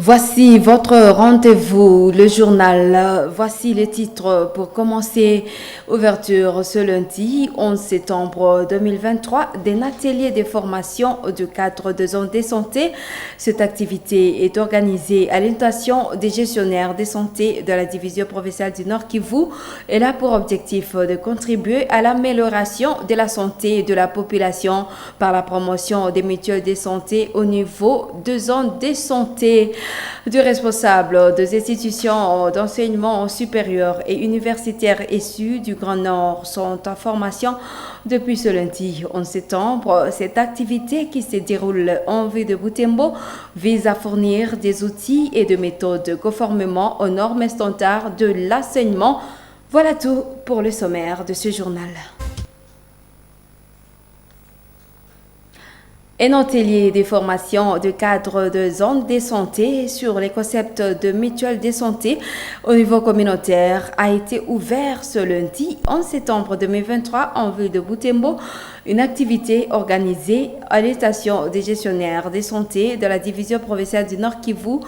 Voici votre rendez-vous, le journal. Voici les titres pour commencer. Ouverture ce lundi 11 septembre 2023 d'un atelier de formation du cadre de zone de santé. Cette activité est organisée à l'invitation des gestionnaires de santé de la division provinciale du Nord Kivu. Elle a pour objectif de contribuer à l'amélioration de la santé de la population par la promotion des mutuelles de santé au niveau de zones de santé. Des responsables des institutions d'enseignement supérieur et universitaires issus du Grand Nord sont en formation depuis ce lundi 11 septembre. Cette activité qui se déroule en ville de Butembo vise à fournir des outils et des méthodes conformément aux normes standards de l'enseignement. Voilà tout pour le sommaire de ce journal. Un atelier de formation de cadre de zone de santé sur les concepts de mutuelle de santé au niveau communautaire a été ouvert ce lundi 11 septembre 2023 en ville de Butembo. Une activité organisée à l'invitation des gestionnaires de santé de la division provinciale du Nord Kivu.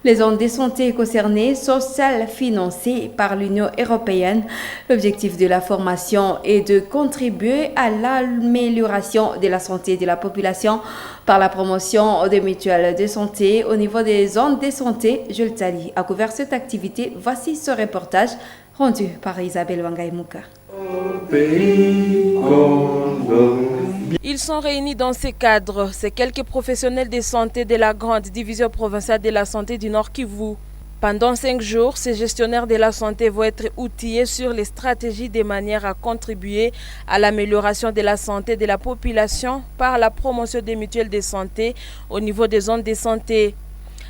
Les zones de santé concernées sont celles financées par l'Union européenne. L'objectif de la formation est de contribuer à l'amélioration de la santé de la population par la promotion des mutuelles de santé au niveau des zones de santé. Jules Tali a couvert cette activité. Voici ce reportage rendu par Isabelle Wangaïmouka. Ils sont réunis dans ces cadres. Ces quelques professionnels de santé de la grande division provinciale de la santé du Nord Kivu. Pendant 5 jours, ces gestionnaires de la santé vont être outillés sur les stratégies de manière à contribuer à l'amélioration de la santé de la population par la promotion des mutuelles de santé au niveau des zones de santé.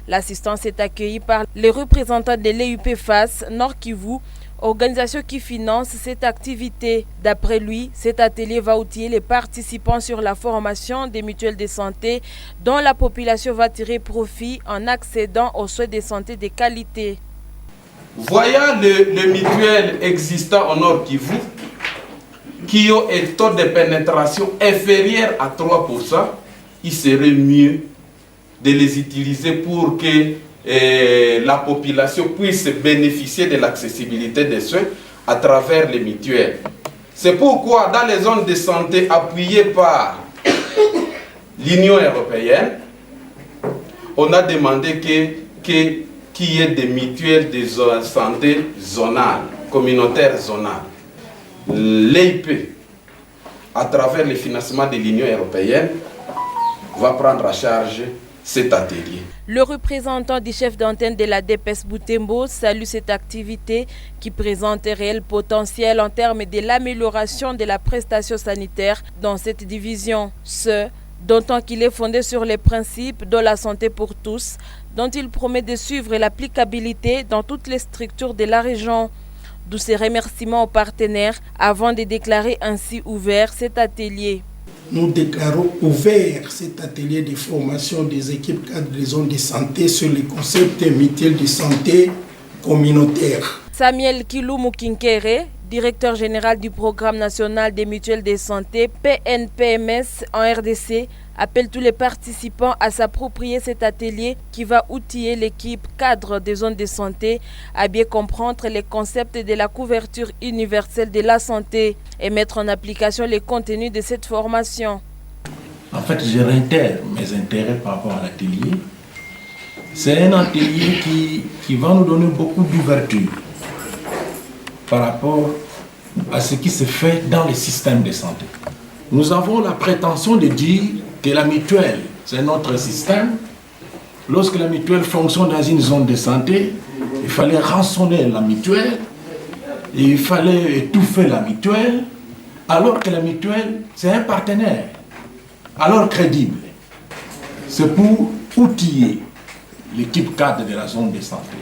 L'assistance est accueillie par les représentants de l'EUP-FAS Nord Kivu, organisation qui finance cette activité. D'après lui, cet atelier va outiller les participants sur la formation des mutuelles de santé dont la population va tirer profit en accédant aux soins de santé de qualité. Voyant les mutuelles existants au Nord Kivu qui ont un taux de pénétration inférieur à 3%, il serait mieux de les utiliser pour que la population puisse bénéficier de l'accessibilité des soins à travers les mutuelles. C'est pourquoi dans les zones de santé appuyées par l'Union européenne, on a demandé qu'il y ait des mutuelles de santé zonales, communautaires zonales. L'EIP, à travers le financement de l'Union européenne, va prendre en charge cet atelier. Le représentant du chef d'antenne de la DPS Butembo salue cette activité qui présente un réel potentiel en termes de l'amélioration de la prestation sanitaire dans cette division. Ce, d'autant qu'il est fondé sur les principes de la santé pour tous, dont il promet de suivre l'applicabilité dans toutes les structures de la région. D'où ses remerciements aux partenaires avant de déclarer ainsi ouvert cet atelier. Nous déclarons ouvert cet atelier de formation des équipes cadres des zones de santé sur les concepts mutuels de santé communautaire. Samuel Kilumu Kinkere, directeur général du programme national des mutuelles de santé PNPMS en RDC, appelle tous les participants à s'approprier cet atelier qui va outiller l'équipe cadre des zones de santé à bien comprendre les concepts de la couverture universelle de la santé et mettre en application les contenus de cette formation. En fait, je réitère mes intérêts par rapport à l'atelier. C'est un atelier qui va nous donner beaucoup d'ouverture par rapport à ce qui se fait dans les systèmes de santé. Nous avons la prétention de dire que la mutuelle, c'est notre système. Lorsque la mutuelle fonctionne dans une zone de santé, il fallait rançonner la mutuelle, il fallait étouffer la mutuelle, alors que la mutuelle, c'est un partenaire, alors crédible. C'est pour outiller l'équipe cadre de la zone de santé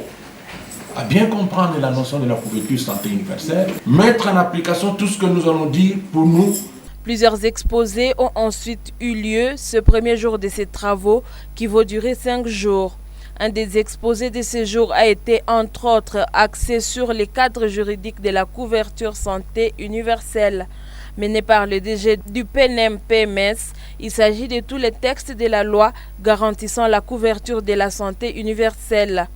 à bien comprendre la notion de la couverture santé universelle, mettre en application tout ce que nous allons dire pour nous. Plusieurs exposés ont ensuite eu lieu ce premier jour de ces travaux qui vont durer 5 jours. Un des exposés de ce jour a été entre autres axé sur les cadres juridiques de la couverture santé universelle. mené par le DG du PNM-PMS. Il s'agit de tous les textes de la loi garantissant la couverture de la santé universelle.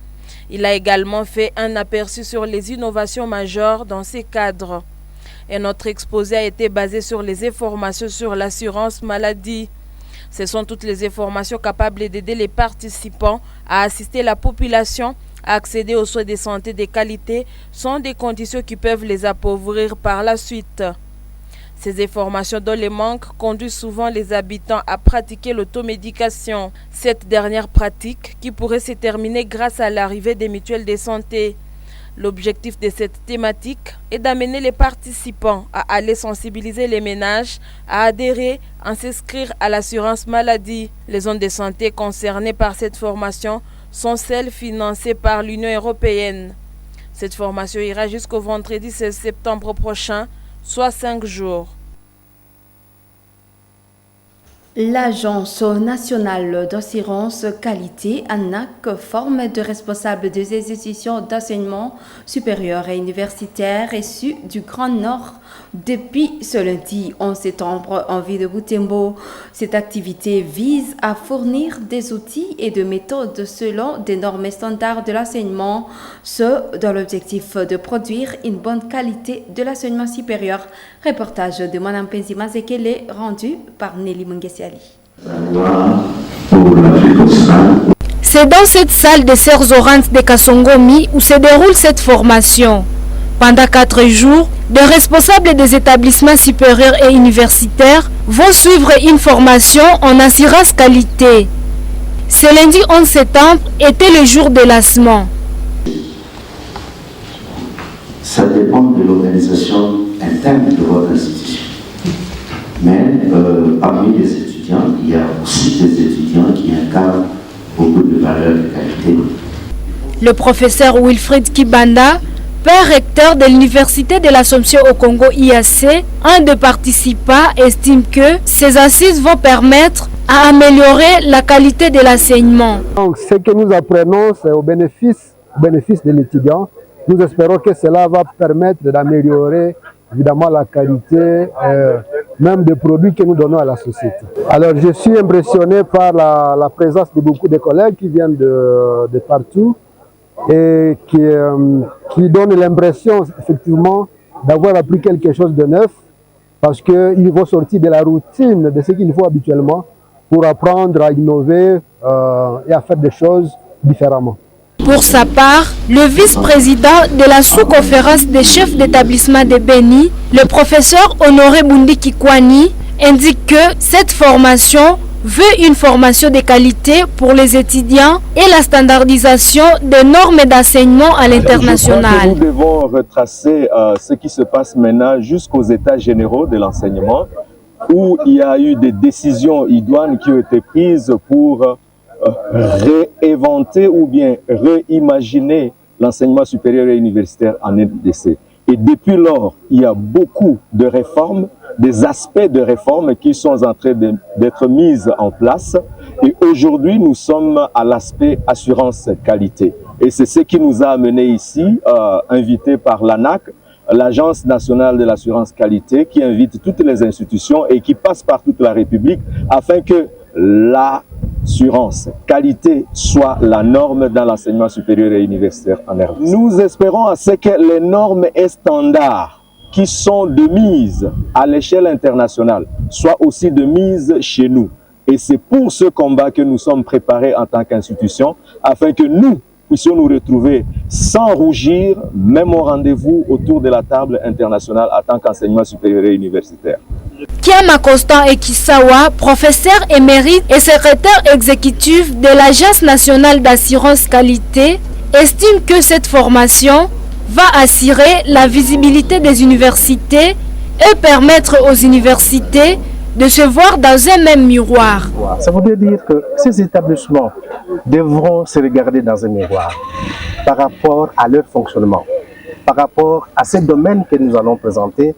Il a également fait un aperçu sur les innovations majeures dans ces cadres. Et notre exposé a été basé sur les informations sur l'assurance maladie. Ce sont toutes les informations capables d'aider les participants à assister la population à accéder aux soins de santé de qualité sans des conditions qui peuvent les appauvrir par la suite. Ces informations dont les manques conduisent souvent les habitants à pratiquer l'automédication. Cette dernière pratique qui pourrait se terminer grâce à l'arrivée des mutuelles de santé. L'objectif de cette thématique est d'amener les participants à aller sensibiliser les ménages, à adhérer, à s'inscrire à l'assurance maladie. Les zones de santé concernées par cette formation sont celles financées par l'Union européenne. Cette formation ira jusqu'au vendredi 16 septembre prochain, soit 5 jours. L'Agence nationale d'assurance qualité, ANAQ, forme de responsables des institutions d'enseignement supérieur et universitaire issus du Grand Nord depuis ce lundi 11 septembre en ville de Butembo. Cette activité vise à fournir des outils et des méthodes selon des normes et standards de l'enseignement, ce dans l'objectif de produire une bonne qualité de l'enseignement supérieur. Reportage de Mme Penzima Zekele rendu par Nelly Mungesiali. C'est dans cette salle des Sœurs Orantes de Kasongomi où se déroule cette formation. Pendant 4 jours, des responsables des établissements supérieurs et universitaires vont suivre une formation en assurance qualité. Ce lundi 11 septembre était le jour de lancement. Ça dépend de l'organisation interne de votre institution. Mais parmi les étudiants, il y a aussi des étudiants qui incarnent beaucoup de valeurs de qualité. Le professeur Wilfried Kibanda, père recteur de l'Université de l'Assomption au Congo IAC, un des participants, estime que ces assises vont permettre à améliorer la qualité de l'enseignement. Donc, ce que nous apprenons, c'est au bénéfice de l'étudiant. Nous espérons que cela va permettre d'améliorer évidemment la qualité même des produits que nous donnons à la société. Alors je suis impressionné par la présence de beaucoup de collègues qui viennent de partout et qui donnent l'impression effectivement d'avoir appris quelque chose de neuf parce qu'ils vont sortir de la routine de ce qu'il faut habituellement pour apprendre à innover et à faire des choses différemment. Pour sa part, le vice-président de la sous-conférence des chefs d'établissement de Beni, le professeur Honoré Bundiki Kwani, indique que cette formation veut une formation de qualité pour les étudiants et la standardisation des normes d'enseignement à l'international. Nous devons retracer ce qui se passe maintenant jusqu'aux états généraux de l'enseignement, où il y a eu des décisions idoines qui ont été prises pour réinventer ou bien réimaginer l'enseignement supérieur et universitaire en RDC. Et depuis lors, il y a beaucoup de réformes, des aspects de réformes qui sont en train d'être mis en place. Et aujourd'hui, nous sommes à l'aspect assurance qualité. Et c'est ce qui nous a amenés ici, invités par l'ANAQ, l'Agence nationale de l'assurance qualité, qui invite toutes les institutions et qui passe par toute la République afin que l'assurance qualité soit la norme dans l'enseignement supérieur et universitaire en RDC. Nous espérons à ce que les normes et standards qui sont de mise à l'échelle internationale soient aussi de mise chez nous. Et c'est pour ce combat que nous sommes préparés en tant qu'institution, afin que nous puissions nous retrouver sans rougir, même au rendez-vous autour de la table internationale en tant qu'enseignement supérieur et universitaire. Kiama Constant Ekisawa, professeur émérite et secrétaire exécutif de l'Agence nationale d'assurance qualité, estime que cette formation va assurer la visibilité des universités et permettre aux universités de se voir dans un même miroir. Ça voudrait dire que ces établissements devront se regarder dans un miroir par rapport à leur fonctionnement, par rapport à ces domaines que nous allons présenter,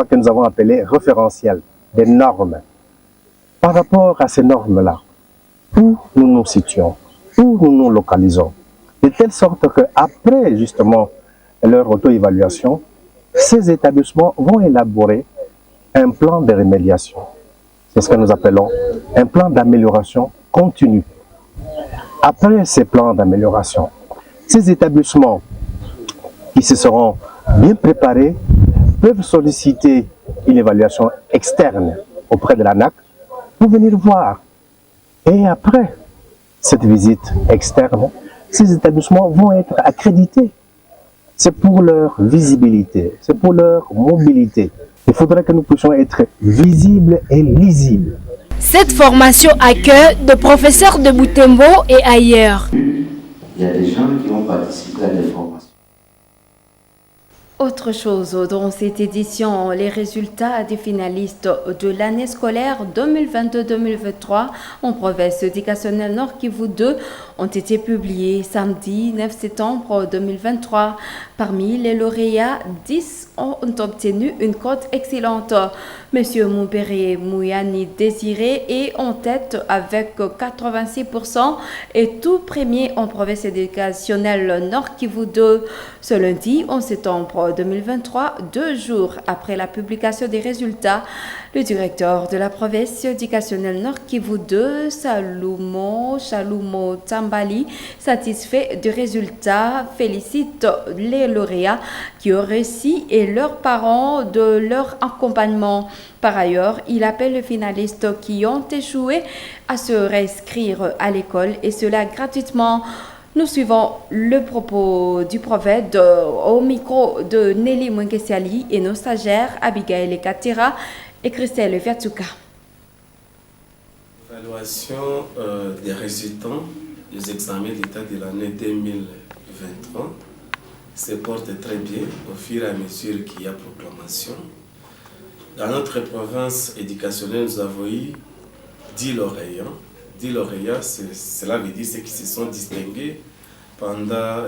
que nous avons appelés référentiels, des normes. Par rapport à ces normes-là, où nous nous situons, où nous nous localisons, de telle sorte qu'après justement leur auto-évaluation, ces établissements vont élaborer un plan de remédiation. C'est ce que nous appelons un plan d'amélioration continue. Après ces plans d'amélioration, ces établissements qui se seront bien préparés peuvent solliciter une évaluation externe auprès de l'ANAQ pour venir voir. Et après cette visite externe, ces établissements vont être accrédités. C'est pour leur visibilité, c'est pour leur mobilité. Il faudrait que nous puissions être visibles et lisibles. Cette formation accueille des professeurs de Butembo et ailleurs. Il y a des gens qui ont participé à des formations. Autre chose, dans cette édition, les résultats des finalistes de l'année scolaire 2022-2023 en province éducationnelle Nord Kivu 2 ont été publiés samedi 9 septembre 2023. Parmi les lauréats, 10 ont obtenu une cote excellente. Monsieur Moubéré Mouyani Désiré est en tête avec 86% et tout premier en province éducationnelle Nord Kivu 2. Ce lundi 11 septembre 2023, 2 jours après la publication des résultats, le directeur de la province éducationnelle Nord Kivu 2, Chalumo Tambali, satisfait des résultats, félicite les lauréats qui ont réussi et leurs parents de leur accompagnement. Par ailleurs, il appelle les finalistes qui ont échoué à se réinscrire à l'école et cela gratuitement. Nous suivons le propos du prophète au micro de Nelly Mwengesiali et nos stagiaires Abigail Katira et Christelle Viatouka. L'évaluation des résultats des examens d'État de l'année 2023 se porte très bien au fur et à mesure qu'il y a proclamation. Dans notre province éducationnelle, nous avons eu 10 lauréats. 10 lauréats, cela veut dire ceux qui se sont distingués pendant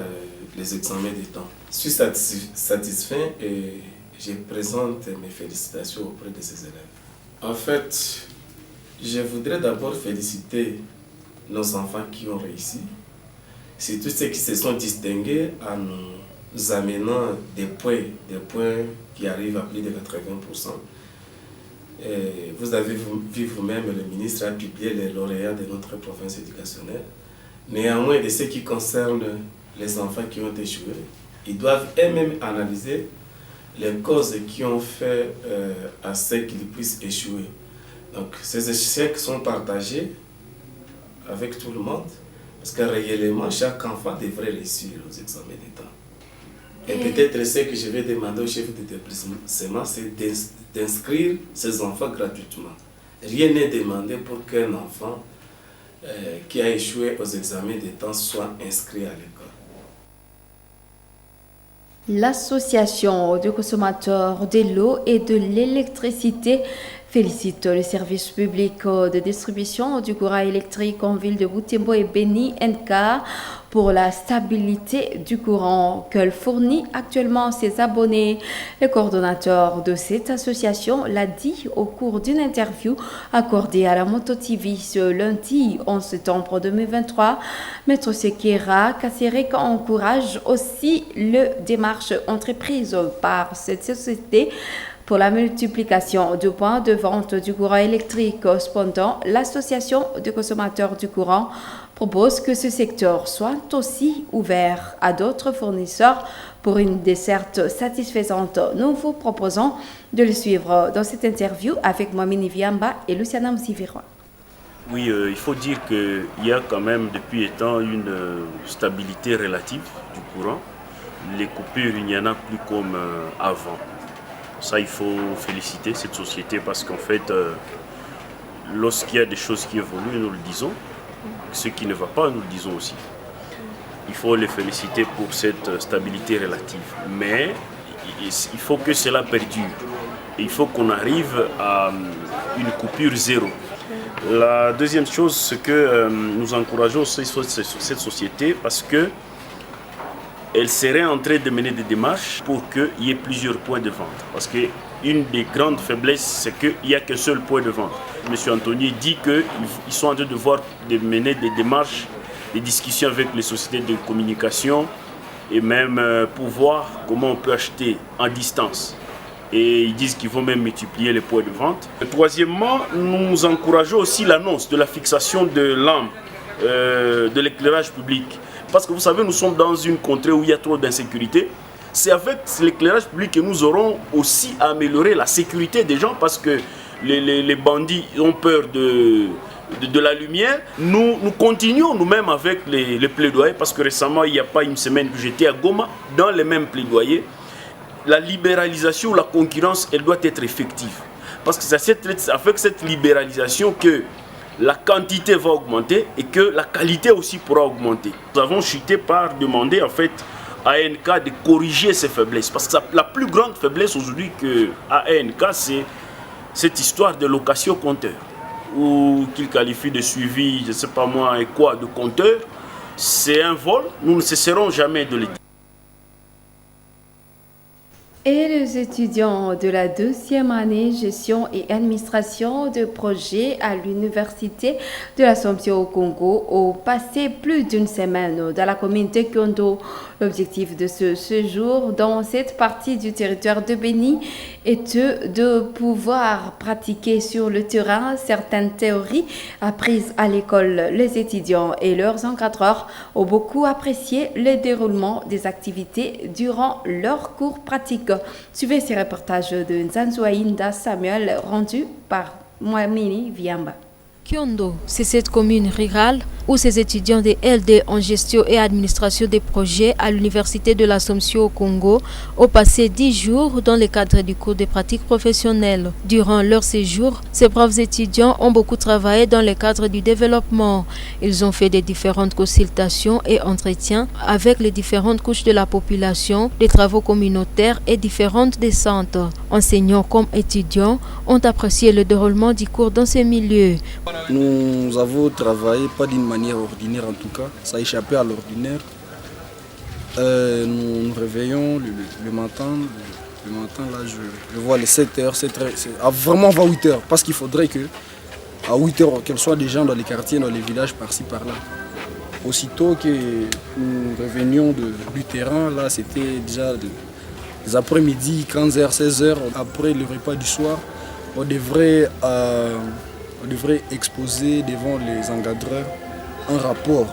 les examens d'État. Je suis satisfait et je présente mes félicitations auprès de ces élèves. En fait, je voudrais d'abord féliciter nos enfants qui ont réussi. C'est tous ceux qui se sont distingués en nous amenant des points qui arrivent à plus de 80%. Et vous avez vu vous-même, le ministre a publié les lauréats de notre province éducationnelle. Néanmoins, de ce qui concerne les enfants qui ont échoué, ils doivent eux-mêmes analyser les causes qui ont fait à ce qu'ils puissent échouer. Donc, ces échecs sont partagés avec tout le monde, parce que réellement, chaque enfant devrait réussir aux examens d'État. Et peut-être ce que je vais demander au chef d'établissement, c'est d'inscrire ces enfants gratuitement. Rien n'est demandé pour qu'un enfant qui a échoué aux examens d'État soit inscrit à l'école. L'association de consommateurs de l'eau et de l'électricité félicite le service public de distribution du courant électrique en ville de Butembo et Beni NK pour la stabilité du courant qu'elle fournit actuellement ses abonnés. Le coordonnateur de cette association l'a dit au cours d'une interview accordée à la Moto TV ce lundi 11 septembre 2023. Maître Sekera Kasserek encourage aussi les démarches entreprises par cette société pour la multiplication de points de vente du courant électrique. Cependant, l'association de consommateurs du courant propose que ce secteur soit aussi ouvert à d'autres fournisseurs pour une desserte satisfaisante. Nous vous proposons de le suivre dans cette interview avec Moamini Viamba et Luciana Msivirwa. Oui, il faut dire qu'il y a quand même depuis étant une stabilité relative du courant. Les coupures, il n'y en a plus comme avant. Ça, il faut féliciter cette société parce qu'en fait, lorsqu'il y a des choses qui évoluent, nous le disons. Ce qui ne va pas, nous le disons aussi. Il faut les féliciter pour cette stabilité relative. Mais il faut que cela perdure. Il faut qu'on arrive à une coupure zéro. La deuxième chose, c'est que nous encourageons cette société parce que elle serait en train de mener des démarches pour qu'il y ait plusieurs points de vente. Parce qu'une des grandes faiblesses, c'est qu'il n'y a qu'un seul point de vente. M. Antonier dit qu'ils sont en train de mener des démarches, des discussions avec les sociétés de communication et même pour voir comment on peut acheter en distance. Et ils disent qu'ils vont même multiplier les points de vente. Troisièmement, nous encourageons aussi l'annonce de la fixation de lampes de l'éclairage public. Parce que vous savez, nous sommes dans une contrée où il y a trop d'insécurité. C'est avec l'éclairage public que nous aurons aussi à améliorer la sécurité des gens, parce que les bandits ont peur de la lumière. Nous continuons nous-mêmes avec les plaidoyers, parce que récemment, il n'y a pas une semaine que j'étais à Goma, dans les mêmes plaidoyers. La libéralisation ou la concurrence, elle doit être effective. Parce que c'est avec cette libéralisation que la quantité va augmenter et que la qualité aussi pourra augmenter. Nous avons chuté par demander en fait à ANK de corriger ses faiblesses. Parce que la plus grande faiblesse aujourd'hui à ANK, c'est cette histoire de location compteur, ou qu'il qualifie de suivi, je ne sais pas moi, et quoi, de compteur. C'est un vol, nous ne cesserons jamais de le dire. Et les étudiants de la 2e année gestion et administration de projets à l'université de l'Assomption au Congo ont passé plus d'une semaine dans la commune de Kyondo. L'objectif de ce séjour dans cette partie du territoire de Béni est de pouvoir pratiquer sur le terrain certaines théories apprises à l'école. Les étudiants et leurs encadreurs ont beaucoup apprécié le déroulement des activités durant leurs cours pratiques. Suivez ces reportages de Nzanzouaïnda Samuel rendu par Mouamini Viamba. Kyondo, c'est cette commune rurale où ces étudiants de LD en gestion et administration des projets à l'Université de l'Assomption au Congo ont passé 10 jours dans le cadre du cours de pratique professionnelle. Durant leur séjour, ces braves étudiants ont beaucoup travaillé dans le cadre du développement. Ils ont fait des différentes consultations et entretiens avec les différentes couches de la population, des travaux communautaires et différentes descentes. Enseignants comme étudiants ont apprécié le déroulement du cours dans ces milieux. Nous avons travaillé pas d'une manière ordinaire en tout cas, ça a échappé à l'ordinaire. Nous nous réveillons le matin. Le matin là je vois les 7h, vraiment avant 8h, parce qu'il faudrait que à 8h qu'elles soient des gens dans les quartiers, dans les villages par-ci par-là. Aussitôt que nous revenions du terrain, là c'était déjà les après-midi, 15h, 16h, après le repas du soir, on devrait exposer devant les encadreurs un rapport.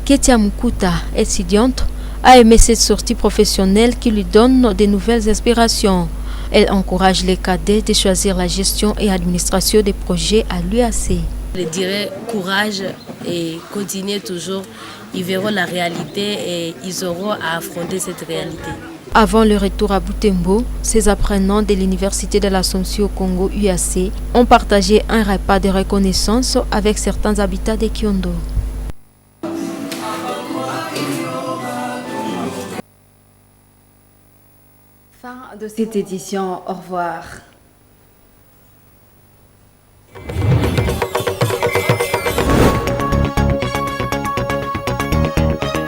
Ketia Mukuta, étudiante, a aimé cette sortie professionnelle qui lui donne de nouvelles inspirations. Elle encourage les cadets de choisir la gestion et administration des projets à l'UAC. Je dirais courage et continuer toujours. Ils verront la réalité et ils auront à affronter cette réalité. Avant le retour à Butembo, ces apprenants de l'Université de l'Assomption au Congo UAC ont partagé un repas de reconnaissance avec certains habitants de Kyondo. Fin de cette édition, au revoir.